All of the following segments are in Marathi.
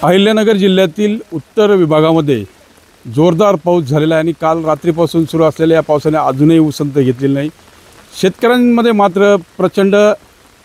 अहिल्यानगर जिल्ह्यातील उत्तर विभागामध्ये जोरदार पाऊस झालेला आहे आणि काल रात्रीपासून सुरू असलेल्या या पावसाने अजूनही उसंत घेतलेली नाही। शेतकऱ्यांमध्ये मात्र प्रचंड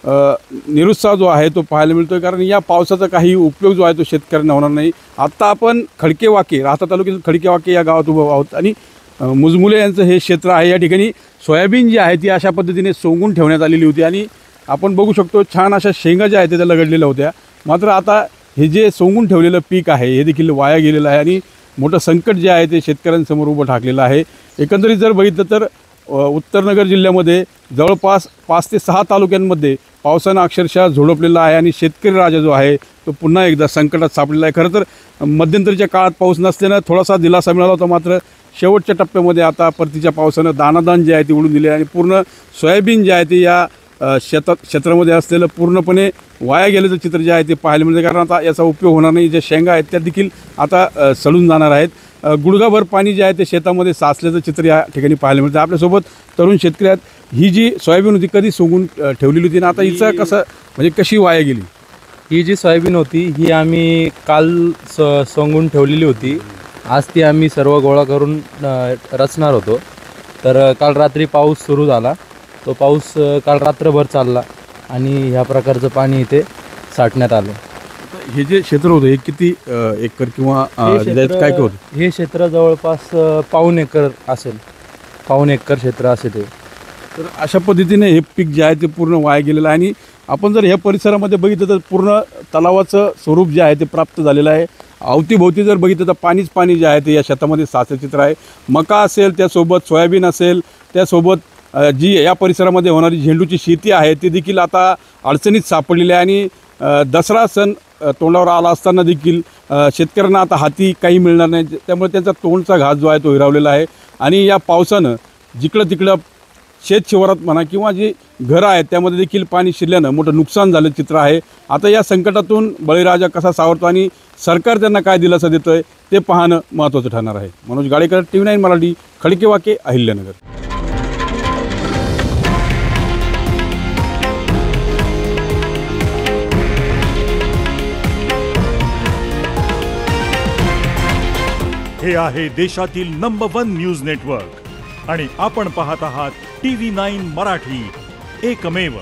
निरुत्साह जो आहे तो पाहायला मिळतोय, कारण या पावसाचा काही उपयोग जो आहे तो शेतकऱ्यांना होणार नाही। आता आपण खडकेवाके, राहता तालुक्यातील खडकेवाके या गावात उभं आहोत आणि मुजमुले यांचं हे क्षेत्र आहे। या ठिकाणी सोयाबीन जी आहे ती अशा पद्धतीने सोंगून ठेवण्यात आलेली होती आणि आपण बघू शकतो छान अशा शेंगा ज्या आहेत त्या लगडलेल्या होत्या। मात्र आता हे जे सोंगून ठेवलेलं पीक आहे हे देखील वाया गेलेलं आहे आणि मोठं संकट जे आहे ते शेतकऱ्यांसमोर उभं ठाकलेलं आहे। एकंदरीत जर बघितलं तर उत्तरनगर जिल्ह्यामध्ये जवळपास 5 ते 6 तालुक्यांमध्ये पावसानं अक्षरशः झोडपलेला आहे आणि शेतकरी राजा जो आहे तो पुन्हा एकदा संकटात सापडलेला आहे। खरं तर मध्यंतरीच्या काळात पाऊस नसल्यानं थोडासा दिलासा मिळाला होता, मात्र शेवटच्या टप्प्यामध्ये आता परतीच्या पावसानं दानादान जे आहे ते उडून दिले आणि पूर्ण सोयाबीन जे आहे ते या क्षेत्रामध्ये असलेलं पूर्णपणे वाया गेल्याचं चित्र जे आहे ते पाहायला मिळते। कारण आता याचा उपयोग होणार नाही। ज्या शेंगा आहेत त्या देखील आता सडून जाणार आहेत। गुडघाभर पाणी जे आहे ते शेतामध्ये साचल्याचं चित्र या ठिकाणी पाहायला मिळतं। आपल्यासोबत तरुण शेतकरी आहेत। ही जी सोयाबीन होती कधी सोंगून ठेवलेली होती आणि आता हिचं कसं म्हणजे कशी वाया गेली? ही जी सोयाबीन होती ही आम्ही काल सोंगून ठेवलेली होती। आज ती आम्ही सर्व गोळा करून रचणार होतो, तर काल रात्री पाऊस सुरू झाला। तो पाऊस काल रात्रभर चालला आणि ह्या प्रकारचं पाणी इथे साठण्यात आलं। हे जे क्षेत्र होतं हे किती एकर किंवा काय होतं? हे क्षेत्र जवळपास पाऊण एकर असेल, पाऊण एकर क्षेत्र असेल ते। तर अशा पद्धतीने हे पीक जे आहे ते पूर्ण वाया गेलेलं आहे आणि आपण जर ह्या परिसरामध्ये बघितलं तर पूर्ण तलावाचं स्वरूप जे आहे ते प्राप्त झालेलं आहे। अवतीभोवती जर बघितलं तर पाणीच पाणी जे आहे ते या शेतामध्ये साचलेलं चित्र आहे। मका असेल, त्यासोबत सोयाबीन असेल, त्यासोबत जी या परिसरामध्ये होणारी झेंडूची शेती आहे ती देखील आता अडचणीत सापडलेली आहे आणि दसरा सण तोंडावर आला असताना देखील शेतकऱ्यांना आता हाती काही मिळणार नाही, त्यामुळे त्यांचा तोंडचा घास जो आहे तो हिरावलेला आहे। आणि या पावसानं जिकडं तिकडं शेत शिवारात म्हणा किंवा जी घरं आहेत त्यामध्ये देखील पाणी शिरल्यानं मोठं नुकसान झालं चित्र आहे। आता या संकटातून बळीराजा कसा सावरतो आणि सरकार त्यांना काय दिलासा देतं आहे ते पाहणं महत्त्वाचं ठरणार आहे। मनोज गाडेकर, TV9 मराठी, खडकेवाके, अहिल्यानगर। हे आहे देशातील नंबर 1 न्यूज नेटवर्क आणि आपण पाहत आहात TV9 मराठी, एकमेव।